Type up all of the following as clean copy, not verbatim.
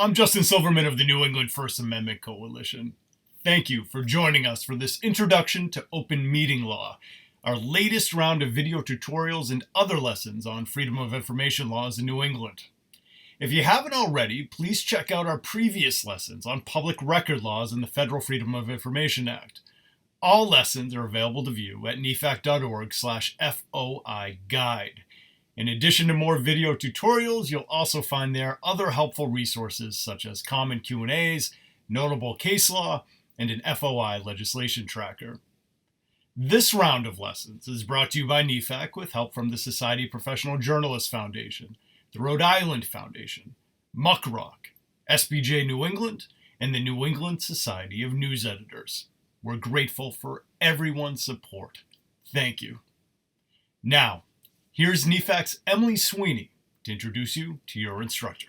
I'm Justin Silverman of the New England First Amendment Coalition. Thank you for joining us for this introduction to open meeting law, our latest round of video tutorials and other lessons on freedom of information laws in New England. If you haven't already, please check out our previous lessons on public record laws and the Federal Freedom of Information Act. All lessons are available to view at nefac.org/FOI guide. In addition to more video tutorials, you'll also find there other helpful resources such as common Q&As, notable case law, and an FOI legislation tracker. This round of lessons is brought to you by NEFAC with help from the Society of Professional Journalists Foundation, the Rhode Island Foundation, MuckRock, SPJ New England, and the New England Society of News Editors. We're grateful for everyone's support. Thank you. Now, here's NEFAC's Emily Sweeney to introduce you to your instructor.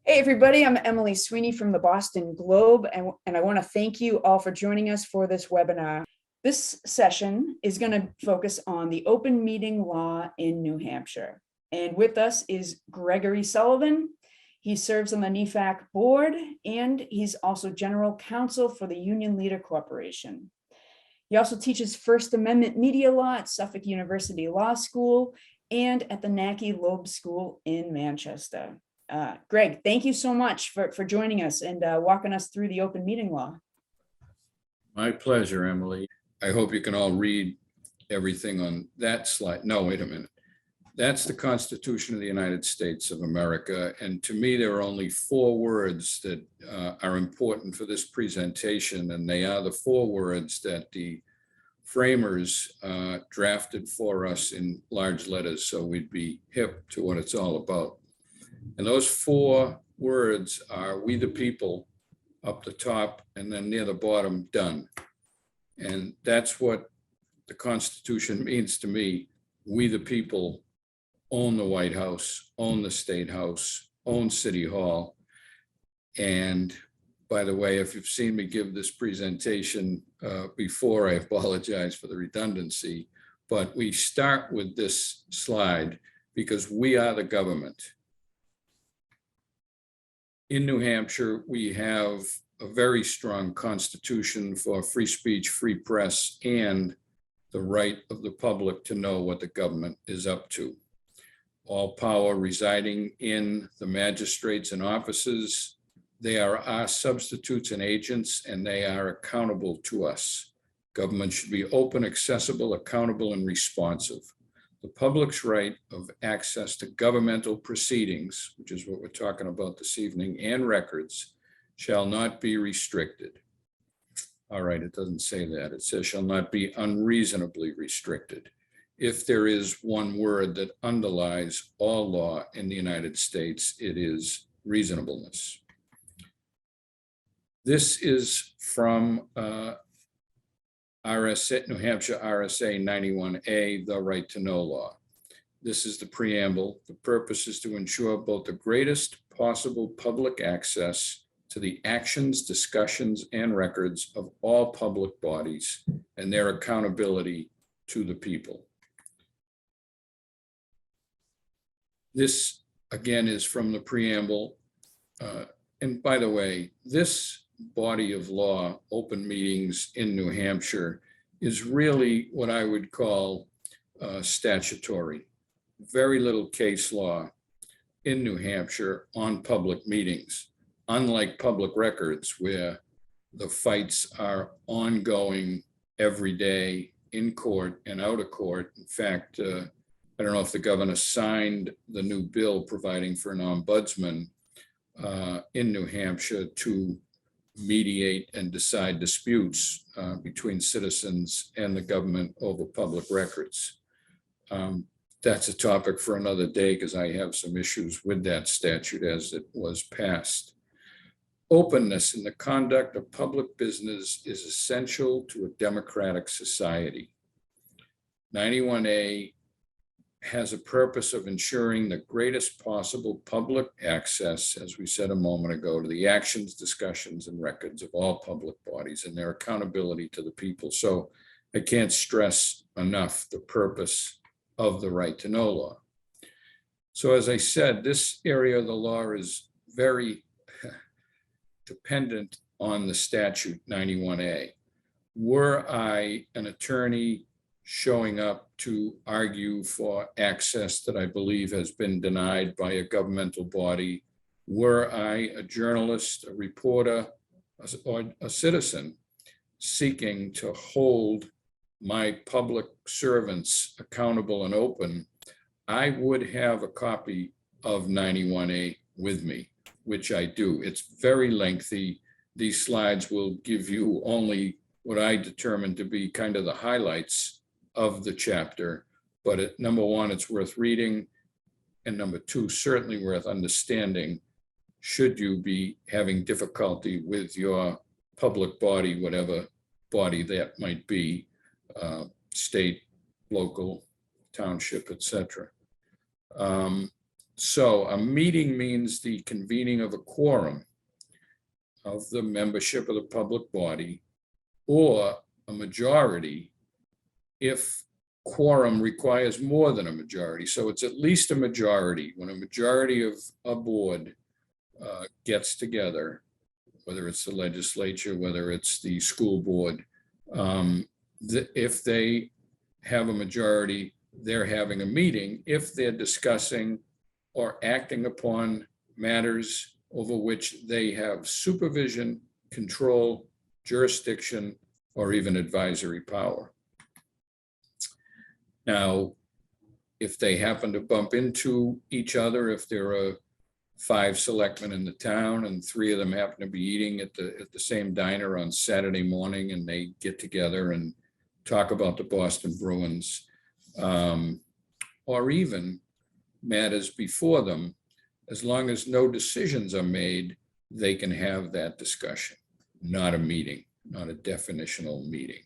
Hey everybody, I'm Emily Sweeney from the Boston Globe, and I want to thank you all for joining us for this webinar. This session is going to focus on the open meeting law in New Hampshire. And with us is Gregory Sullivan. He serves on the NEFAC board, and he's also general counsel for the Union Leader Corporation. He also teaches First Amendment media law at Suffolk University Law School and at the Nacky Loeb School in Manchester. Greg, thank you so much for joining us and walking us through the open meeting law. My pleasure, Emily. I hope you can all read everything on that slide. No, wait a minute. That's the Constitution of the United States of America. And to me, there are only 4 words that are important for this presentation. And they are the 4 words that the framers drafted for us in large letters, so we'd be hip to what it's all about. And those 4 words are "we the people" up the top, and then near the bottom, "done." And that's what the Constitution means to me. We the people own the White House, own the State House, own City Hall. And by the way, if you've seen me give this presentation before, I apologize for the redundancy, but we start with this slide because we are the government. In New Hampshire, we have a very strong constitution for free speech, free press, and the right of the public to know what the government is up to. All power residing in the magistrates and offices. They are our substitutes and agents, and they are accountable to us. Government should be open, accessible, accountable, and responsive. The public's right of access to governmental proceedings, which is what we're talking about this evening, and records, shall not be restricted. All right, it doesn't say that. It says shall not be unreasonably restricted. If there is one word that underlies all law in the United States, it is reasonableness. This is from RSA, New Hampshire RSA 91A, the right to know law. This is the preamble. The purpose is to ensure both the greatest possible public access to the actions, discussions, and records of all public bodies and their accountability to the people. This, again, is from the preamble. And by the way, this body of law, open meetings in New Hampshire, is really what I would call statutory. Very little case law in New Hampshire on public meetings, unlike public records where the fights are ongoing every day in court and out of court. In fact, I don't know if the governor signed the new bill providing for an ombudsman in New Hampshire to mediate and decide disputes between citizens and the government over public records. That's a topic for another day because I have some issues with that statute as it was passed. Openness in the conduct of public business is essential to a democratic society. 91A has a purpose of ensuring the greatest possible public access, as we said a moment ago, to the actions, discussions, and records of all public bodies and their accountability to the people. So I can't stress enough the purpose of the right to know law. So as I said, this area of the law is very dependent on the statute 91A. Were I an attorney showing up to argue for access that I believe has been denied by a governmental body, were I a journalist, a reporter, or a citizen seeking to hold my public servants accountable and open, I would have a copy of 91A with me, which I do. It's very lengthy. These slides will give you only what I determined to be kind of the highlights of the chapter. But number one, it's worth reading. And number two, certainly worth understanding should you be having difficulty with your public body, whatever body that might be, state, local, township, etc. So a meeting means the convening of a quorum of the membership of the public body, or a majority if quorum requires more than a majority. So it's at least a majority. When a majority of a board gets together, whether it's the legislature, whether it's the school board, if they have a majority, they're having a meeting if they're discussing or acting upon matters over which they have supervision, control, jurisdiction, or even advisory power. Now, if they happen to bump into each other, if there are 5 selectmen in the town and 3 of them happen to be eating at the same diner on Saturday morning, and they get together and talk about the Boston Bruins, or even matters before them, as long as no decisions are made, they can have that discussion, not a meeting, not a definitional meeting.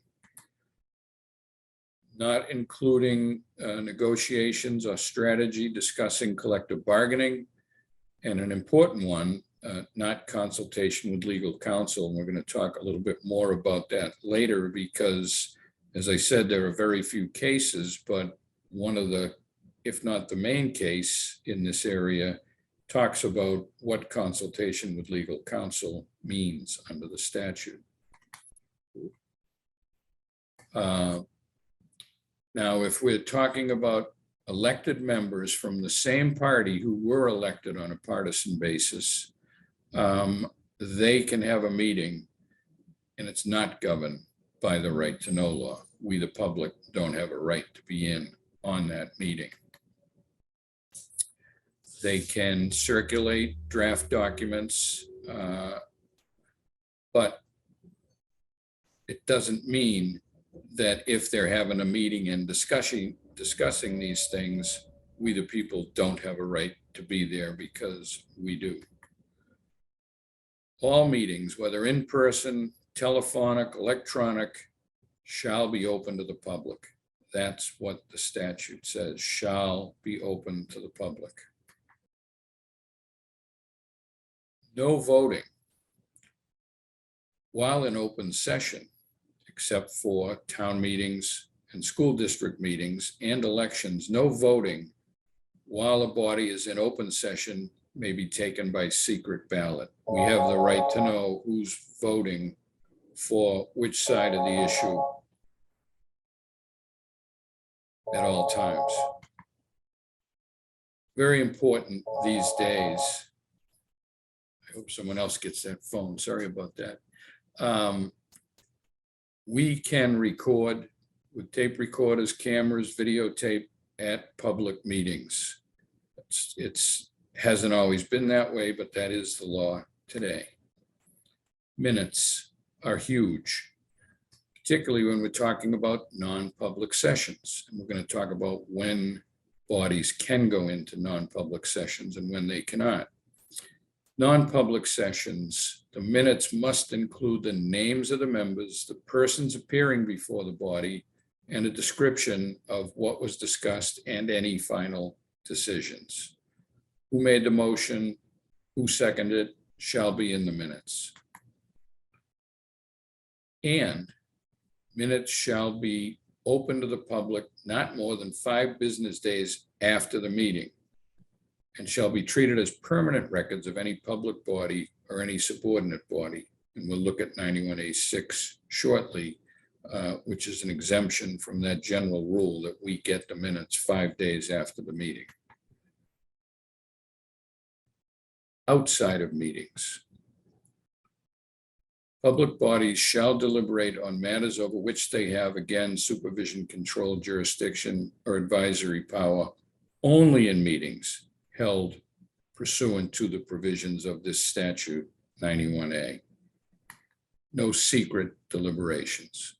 Not including negotiations or strategy discussing collective bargaining, and an important one, not consultation with legal counsel. And we're going to talk a little bit more about that later because, as I said, there are very few cases, but one of the, if not the main case in this area, talks about what consultation with legal counsel means under the statute. Now, if we're talking about elected members from the same party who were elected on a partisan basis, they can have a meeting, and it's not governed by the right to know law. We, the public, don't have a right to be in on that meeting. They can circulate draft documents, but it doesn't mean that if they're having a meeting and discussing these things, we the people don't have a right to be there, because we do. All meetings, whether in person, telephonic, electronic, shall be open to the public. That's what the statute says, shall be open to the public. No voting while in open session, except for town meetings and school district meetings and elections. No voting while a body is in open session may be taken by secret ballot. We have the right to know who's voting for which side of the issue at all times. Very important these days. I hope someone else gets that phone. Sorry about that. We can record with tape recorders, cameras, videotape at public meetings. It's hasn't always been that way, but that is the law today. Minutes are huge, particularly when we're talking about non-public sessions. And we're going to talk about when bodies can go into non-public sessions and when they cannot. Non-public sessions, the minutes must include the names of the members, the persons appearing before the body, and a description of what was discussed and any final decisions. Who made the motion, who seconded it, shall be in the minutes. And minutes shall be open to the public not more than 5 business days after the meeting. and shall be treated as permanent records of any public body or any subordinate body. And we'll look at 91A6 shortly, which is an exemption from that general rule that we get the minutes 5 days after the meeting. Outside of meetings, public bodies shall deliberate on matters over which they have, again, supervision, control, jurisdiction, or advisory power only in meetings held pursuant to the provisions of this statute 91A. No secret deliberations.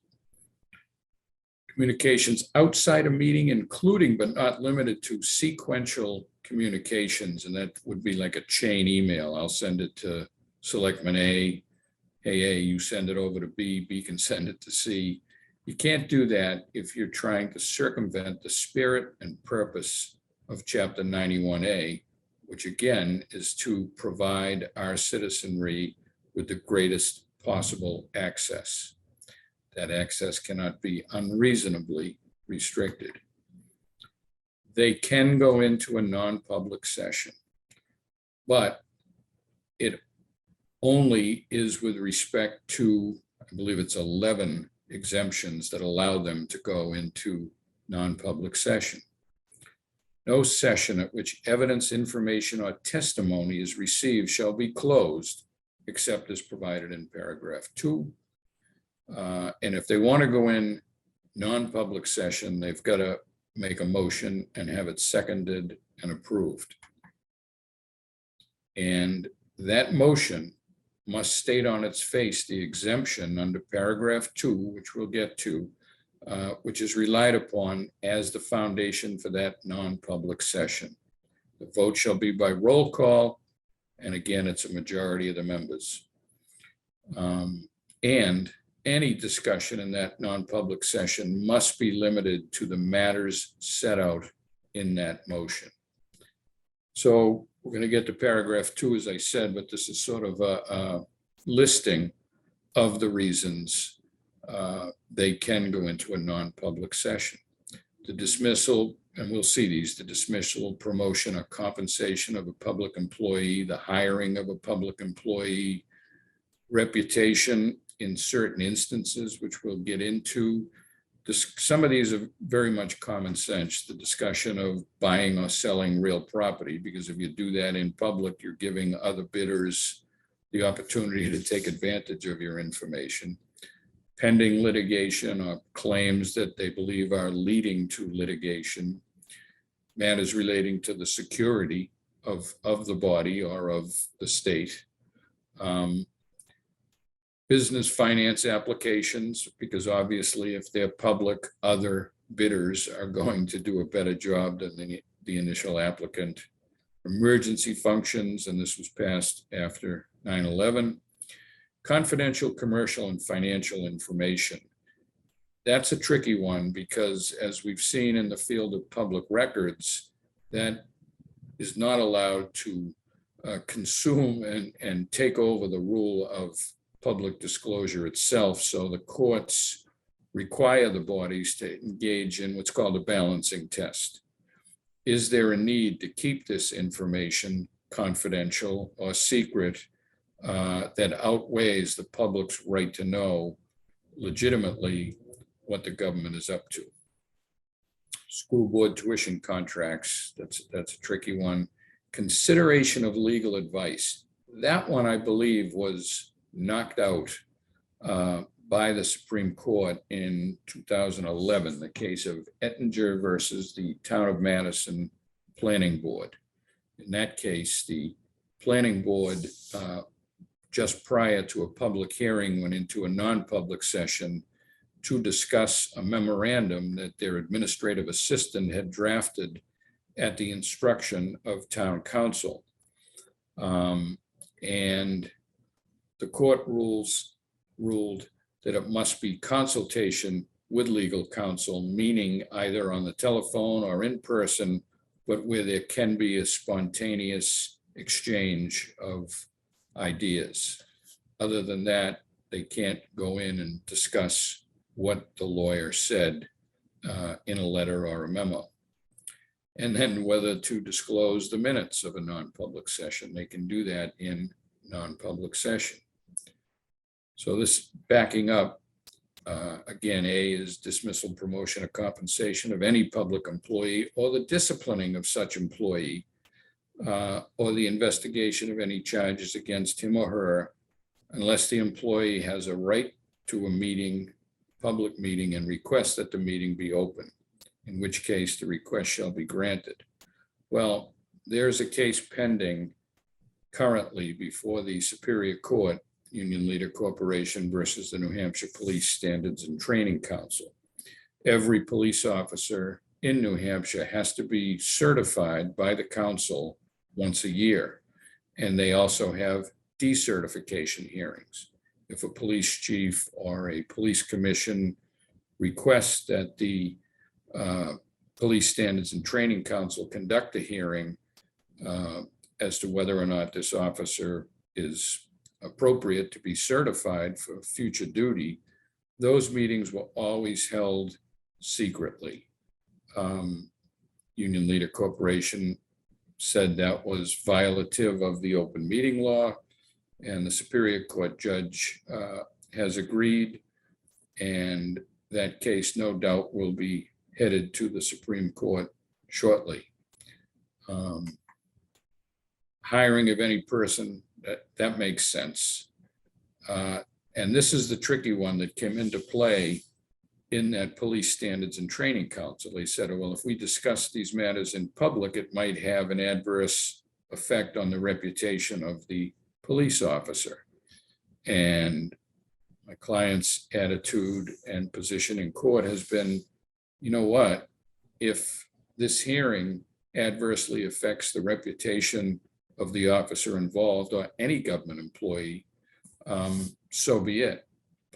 Communications outside a meeting, including but not limited to sequential communications, and that would be like a chain email. I'll send it to Selectman A. Hey, A, you send it over to B. B can send it to C. You can't do that if you're trying to circumvent the spirit and purpose of Chapter 91A, which again is to provide our citizenry with the greatest possible access. That access cannot be unreasonably restricted. They can go into a non-public session, but it only is with respect to, I believe it's 11 exemptions that allow them to go into non-public session. No session at which evidence, information, or testimony is received shall be closed, except as provided in paragraph 2. And if they want to go in non-public session, they've got to make a motion and have it seconded and approved. And that motion must state on its face the exemption under paragraph 2, which we'll get to, which is relied upon as the foundation for that non-public session. The vote shall be by roll call, and again, it's a majority of the members. And any discussion in that non-public session must be limited to the matters set out in that motion. So we're going to get to paragraph 2, as I said, but this is sort of a listing of the reasons they can go into a non-public session. The dismissal, and we'll see these, the dismissal, promotion, or compensation of a public employee, the hiring of a public employee, reputation in certain instances, which we'll get into. Some of these are very much common sense. The discussion of buying or selling real property, because if you do that in public, you're giving other bidders the opportunity to take advantage of your information. Pending litigation or claims that they believe are leading to litigation, matters relating to the security of the body or of the state. Business finance applications, because obviously if they're public, other bidders are going to do a better job than the initial applicant. Emergency functions, and this was passed after 9/11. Confidential commercial and financial information. That's a tricky one because, as we've seen in the field of public records, that is not allowed to consume and take over the rule of public disclosure itself. So the courts require the bodies to engage in what's called a balancing test. Is there a need to keep this information confidential or secret that outweighs the public's right to know legitimately what the government is up to? School board tuition contracts, that's a tricky one. Consideration of legal advice. That one, I believe, was knocked out by the Supreme Court in 2011, the case of Ettinger versus the Town of Madison Planning Board. In that case, the planning board, just prior to a public hearing, went into a non-public session to discuss a memorandum that their administrative assistant had drafted at the instruction of town council. And the court ruled that it must be consultation with legal counsel, meaning either on the telephone or in person, but where there can be a spontaneous exchange of ideas. Other than that, they can't go in and discuss what the lawyer said in a letter or a memo. and then whether to disclose the minutes of a non-public session. They can do that in non-public session. So this backing up, again, A is dismissal, promotion, or compensation of any public employee or the disciplining of such employee or the investigation of any charges against him or her unless the employee has a right to a meeting, public meeting, and requests that the meeting be open, in which case the request shall be granted. Well, there's a case pending currently before the Superior Court, Union Leader Corporation versus the New Hampshire Police Standards and Training Council. Every police officer in New Hampshire has to be certified by the council once a year. And they also have decertification hearings. If a police chief or a police commission requests that the Police Standards and Training Council conduct a hearing as to whether or not this officer is appropriate to be certified for future duty, those meetings were always held secretly. Union Leader Corporation said that was violative of the open meeting law, and the Superior Court judge has agreed, and that case no doubt will be headed to the Supreme Court shortly. Hiring of any person, that makes sense. And this is the tricky one that came into play in that Police Standards and Training Council. They said, well, if we discuss these matters in public, it might have an adverse effect on the reputation of the police officer. And my client's attitude and position in court has been, you know what, if this hearing adversely affects the reputation of the officer involved or any government employee, so be it.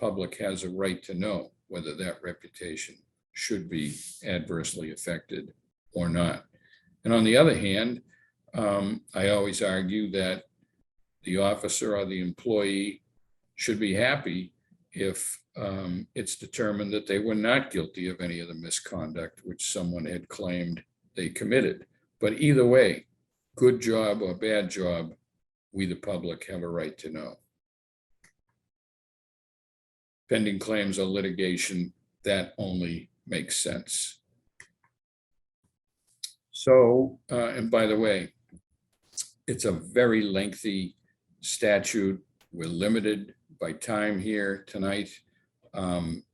Public has a right to know whether that reputation should be adversely affected or not. And on the other hand, I always argue that the officer or the employee should be happy if it's determined that they were not guilty of any of the misconduct which someone had claimed they committed. But either way, good job or bad job, we the public have a right to know. Pending claims or litigation, that only makes sense. So, and by the way, it's a very lengthy statute. We're limited by time here tonight.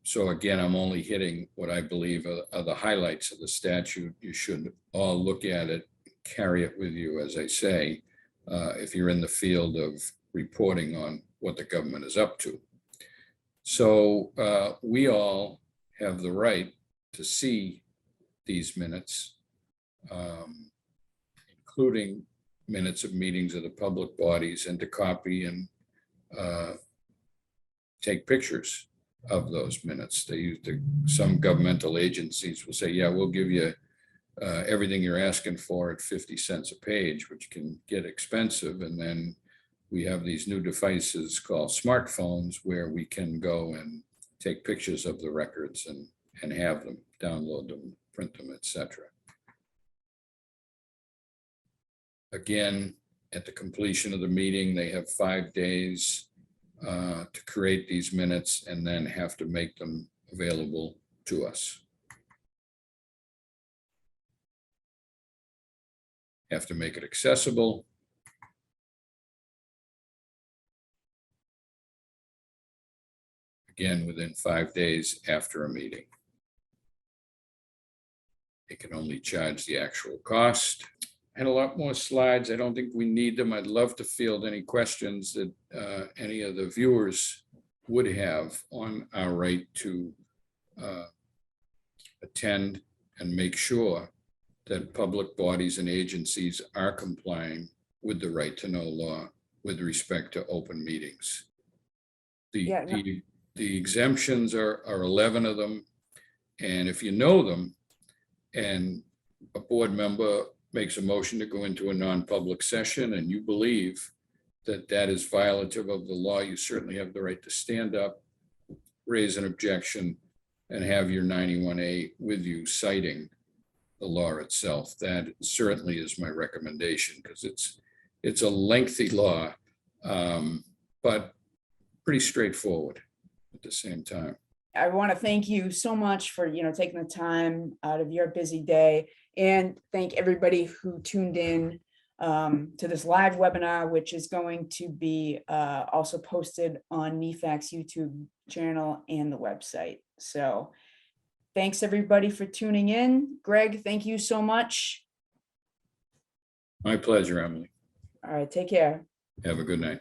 So again, I'm only hitting what I believe are the highlights of the statute. You should all look at it, carry it with you, as I say, if you're in the field of reporting on what the government is up to. So we all have the right to see these minutes, including minutes of meetings of the public bodies, and to copy and take pictures of those minutes. They use some governmental agencies will say, yeah, we'll give you everything you're asking for at 50 cents a page, which can get expensive. And then we have these new devices called smartphones where we can go and take pictures of the records and have them, download them, print them, etc. Again, at the completion of the meeting, they have 5 days to create these minutes and then have to make them available to us. Have to make it accessible. Again, within 5 days after a meeting. They can only charge the actual cost. And a lot more slides. I don't think we need them. I'd love to field any questions that any of the viewers would have on our right to attend and make sure that public bodies and agencies are complying with the right to know law with respect to open meetings. The exemptions are 11 of them. And if you know them and a board member makes a motion to go into a non-public session and you believe that that is violative of the law, you certainly have the right to stand up, raise an objection, and have your 91A with you citing the law itself. That certainly is my recommendation, because it's a lengthy law, but pretty straightforward at the same time. I want to thank you so much for, taking the time out of your busy day, and thank everybody who tuned in to this live webinar, which is going to be also posted on NEFAC's YouTube channel and the website. So thanks everybody for tuning in. Greg, thank you so much. My pleasure, Emily. All right, take care. Have a good night.